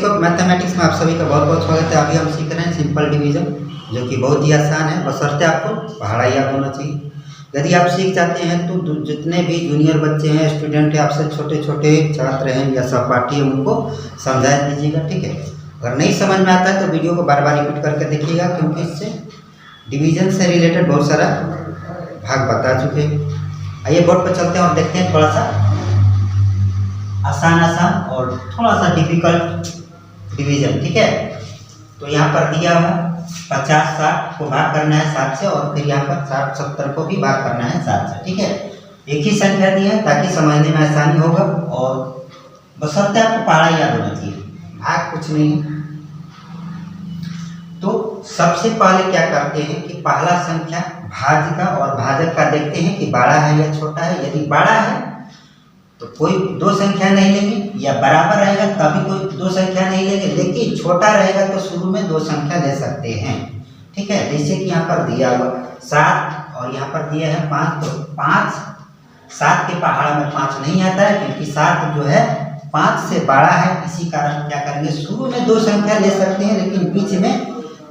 Basic of mathematics में आप सभी का बहुत बहुत स्वागत है। अभी हम सीख रहे हैं सिंपल डिवीजन, जो कि बहुत ही आसान है, बशर्ते आपको पहाड़ा याद होना चाहिए। यदि आप सीख जाते हैं तो जितने भी जूनियर बच्चे हैं, स्टूडेंट हैं, आपसे छोटे छोटे छात्र हैं या सहपाठी हैं, उनको समझा दीजिएगा, ठीक है। अगर नहीं समझ में आता है तो वीडियो को बार बार रिपीट करके देखिएगा, क्योंकि इससे डिवीजन से रिलेटेड बहुत सारा भाग बता चुके हैं। आइए बोर्ड पर चलते हैं और देखते हैं थोड़ा सा आसान और थोड़ा सा डिफिकल्ट डिवीजन, ठीक है। तो यहाँ पर दिया हुआ 50-60 को भाग करना है 7 से, और फिर यहाँ पर 60-70 को भी भाग करना है 7 से, ठीक है। एक ही संख्या दी है ताकि समझने में आसानी होगा, और बशर्ते आपको पहाड़ा याद होना चाहिए, भाग कुछ नहीं। तो सबसे पहले क्या करते हैं कि पहला संख्या भाज्य का और भाजक का देखते हैं कि बड़ा है या छोटा है। यदि बड़ा है तो कोई दो संख्या नहीं लेंगे, या बराबर रहेगा तभी कोई दो संख्या नहीं लेंगे, लेकिन छोटा रहेगा तो शुरू में दो संख्या ले सकते हैं, ठीक है। जैसे कि यहाँ पर दिया हुआ 7 और यहाँ पर दिया है 5, तो 7 के पहाड़ा में 5 नहीं आता है, क्योंकि 7 जो है 5 से बड़ा है। इसी कारण क्या करेंगे, शुरू में दो संख्या ले सकते हैं, लेकिन बीच में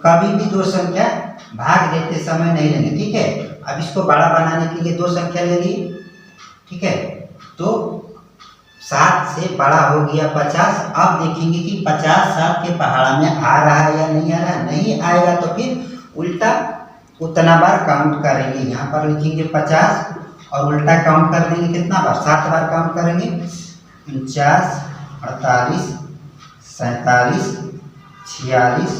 कभी भी दो संख्या भाग देते समय नहीं लेंगे, ठीक है। अब इसको बड़ा बनाने के लिए दो संख्या ले लिए, ठीक है। तो 7 से बड़ा हो गया 50। अब देखेंगे कि 50 7 के पहाड़ा में आ रहा है या नहीं आ रहा है। नहीं आएगा तो फिर उल्टा उतना बार काउंट करेंगे। यहाँ पर लिखेंगे 50 और उल्टा काउंट कर देंगे, कितना बार, 7 बार काउंट करेंगे। 49, 48, 47, 46,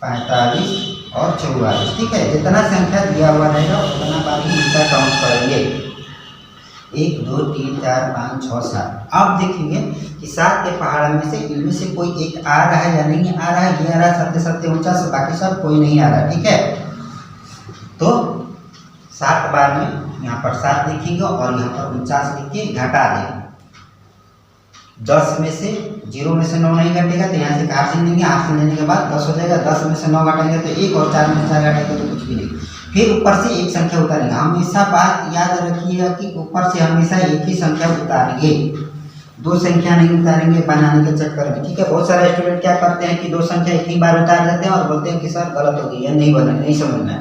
45 और 44, ठीक है। जितना संख्या दिया हुआ रहेगा उतना बार ही उल्टा काउंट करेंगे। 1 2 3 4 5 6 7। अब देखेंगे कि 7 के पहाड़ा में से इनमें से कोई एक आ रहा है या नहीं आ रहा है। ये आ रहा है 7 7 49, बाकी सब कोई नहीं आ रहा है, ठीक है। तो 7 बार में यहाँ पर 7 लिखेंगे और यहाँ पर 49 लिख के घटा देंगे। 10 में से 0 में से 9 नहीं घटेगा, तो यहाँ से हाफ से लेंगे, हाफ से लेने के बाद 10 हो जाएगा। 10 में से 9 घटेंगे तो 1, और 4 में से 4 घटेंगे तो कुछ भी नहीं। फिर ऊपर से एक संख्या उतारेंगे। हमेशा बात याद रखिएगा कि ऊपर से हमेशा एक ही संख्या उतारेंगे, दो संख्या नहीं उतारेंगे बनाने के चक्कर में, ठीक है। बहुत सारे स्टूडेंट क्या करते हैं कि दो संख्या एक ही बार उतार देते हैं और बोलते हैं कि सर गलत हो गई है, नहीं समझना है,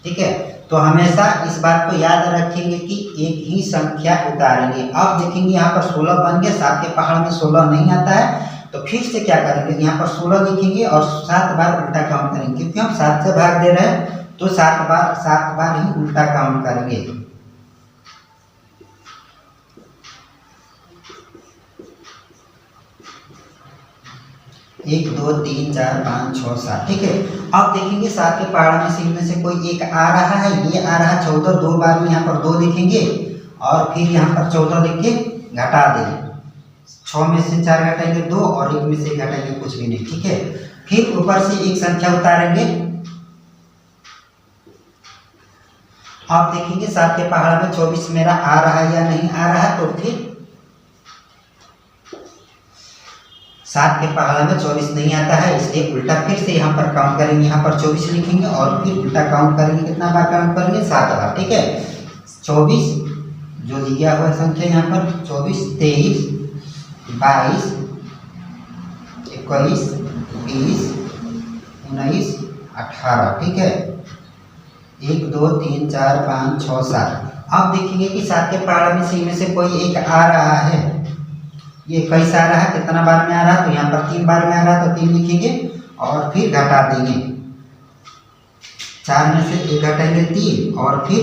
ठीक है। तो हमेशा इस बात को याद रखेंगे कि एक ही संख्या उतारेंगे। अब देखेंगे यहाँ पर 16 बन गया, 7 के पहाड़ में 16 नहीं आता है, तो फिर से क्या करेंगे, यहाँ पर 16 लिखेंगे और 7 बार उल्टा काउंट करेंगे, क्योंकि हम 7 से भाग दे रहे हैं, तो 7 बार ही उल्टा काउंट करेंगे। 1 2 3 4 5 6 7, ठीक है। अब देखेंगे 7 के पहाड़ा में से इनमें से कोई एक आ रहा है, ये आ रहा है 14। 2 बार में यहाँ पर 2 लिखेंगे और फिर यहाँ पर 14 लिख के घटा देंगे। 6 में से 4 घटाएंगे 2 और 1 में से घटाएंगे कुछ भी नहीं, ठीक है। फिर ऊपर से एक संख्या उतारेंगे। अब देखेंगे 7 के पहाड़ा में 24 मेरा आ रहा है या नहीं आ रहा है, तो फिर 7 के पहाड़ा में 24 नहीं आता है, इसलिए उल्टा फिर से यहाँ पर काउंट करेंगे। यहाँ पर 24 लिखेंगे और फिर उल्टा काउंट करेंगे। कितना बार काउंट करेंगे, 7 बार, ठीक है। 24 जो दिया हुआ संख्या यहाँ पर 24, 23, 22, 21, 20, 19, 18, ठीक है। 1 2 3 4 5 6 7। अब देखेंगे कि 7 के पहाड़ में से इनमें से कोई एक आ रहा है। ये कैसा आ रहा है, कितना बार में आ रहा है, तो यहाँ पर 3 बार में आ रहा है, तो 3 लिखेंगे और फिर घटा देंगे। 4 में से 1 घटाएंगे 3, और फिर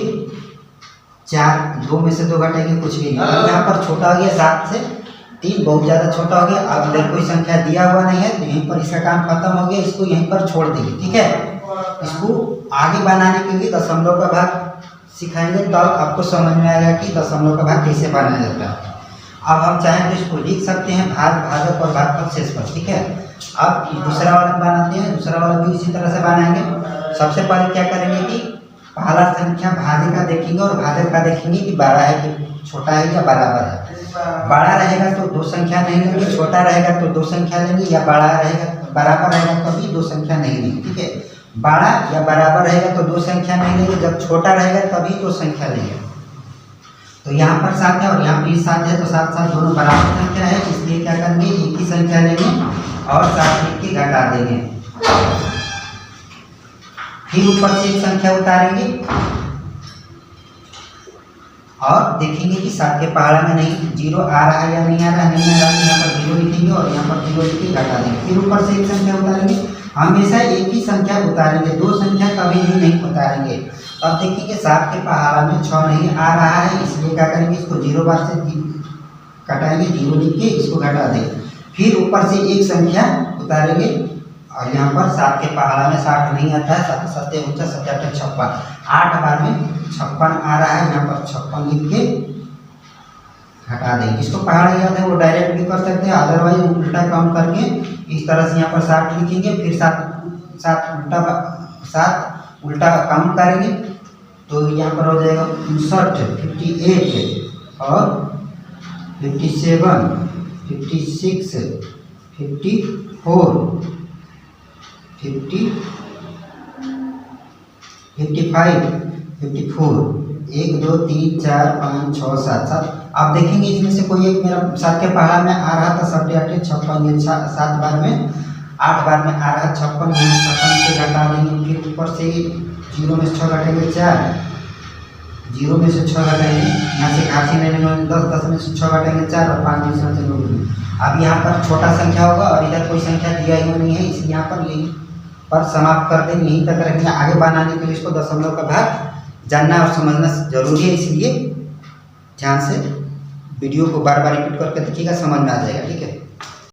2 में से 2 घटाएंगे कुछ भी नहीं। यहाँ पर छोटा हो गया, 7 से 3 बहुत ज़्यादा छोटा हो गया। अब इधर कोई संख्या दिया हुआ नहीं है, तो यहीं पर इसका काम खत्म हो गया। इसको यहीं पर छोड़ देंगे, ठीक है। इसको आगे बनाने के लिए दशमलव का भाग सिखाएंगे, तब आपको समझ में आएगा कि दशमलव का भाग कैसे बनाया जाता है। अब हम चाहें तो इसको लिख सकते हैं, भाजक और भागफल शेषफल, ठीक है। अब दूसरा वाला बनाते हैं, दूसरा वाला भी इसी तरह से बनाएंगे। सबसे पहले क्या करेंगे कि पहला संख्या भाज्य का देखेंगे और भाजक का देखेंगे कि बड़ा है कि छोटा है या बराबर है। बड़ा रहेगा तो दो संख्या नहीं लेंगे, छोटा रहेगा तो दो संख्या लेंगे, या बराबर रहेगा तभी दो संख्या नहीं लेंगे, ठीक है। बड़ा या बराबर रहेगा तो दो संख्या नहीं लेंगे, जब छोटा रहेगा तभी दो संख्या लेंगे। तो यहाँ पर 7 है और यहाँ भी 7 है, तो 7 7 दोनों बराबर संख्या है, इसलिए क्या करेंगे, एक ही संख्या लेंगे और 7 लिख के घटा देंगे। फिर ऊपर से एक संख्या उतारेंगे और देखेंगे कि 7 के पहाड़ा में नहीं 0 आ रहा है या नहीं आ रहा है, नहीं आ रहा है, यहाँ पर 0 लिखेंगे और यहाँ पर 0 लिख के घटा देंगे। फिर ऊपर से एक संख्या उतारेंगे, हमेशा एक ही संख्या उतारेंगे, 2 संख्या कभी भी नहीं उतारेंगे। अब देखेंगे 7 के पहाड़ा में 6 नहीं आ रहा है, इसलिए क्या करेंगे, इसको 0 बार से कटाएंगे, 0 लिख के इसको घटा देंगे। फिर ऊपर से एक संख्या उतारेंगे और यहाँ पर 7 के पहाड़ा में 60 नहीं आता है, 7 7 59 7 8 56, 8 बार में 56 आ रहा है, यहाँ पर 56 लिख के हटा देंगे। जिसको पहाड़ा याद है वो डायरेक्ट भी कर सकते हैं, अदरवाइज उल्टा काउंट करके इस तरह से यहाँ पर 60 लिखेंगे, फिर 7 उल्टा काउंट करेंगे तो यहाँ पर हो जाएगा 59 58 और 57 56 54 50 55 54 1 2 3 4 5 6 7 7। आप देखेंगे इसमें से कोई एक मेरा 7 के पहाड़ा में आ रहा था 7 8 56, ये 7 बार में 8 बार में आ रहा है 56, 56 से घटा देंगे। फिर ऊपर से 0 में से 6 घटेंगे 4, 0 में से 6 घटाएंगे, यहाँ से 88 10, 10 में से 6 घटाएंगे 4 और 5 में से 9। अब यहाँ पर छोटा संख्या होगा और इधर कोई संख्या दिया ही नहीं है, इसलिए यहाँ पर यहीं पर समाप्त कर देंगे, यहीं तक रखेंगे। आगे बनाने के लिए इसको दशमलव का भाग जानना और समझना जरूरी है, इसलिए ध्यान से वीडियो को बार बार रिपीट करके देखिएगा, समझ में आ जाएगा। ठीक है।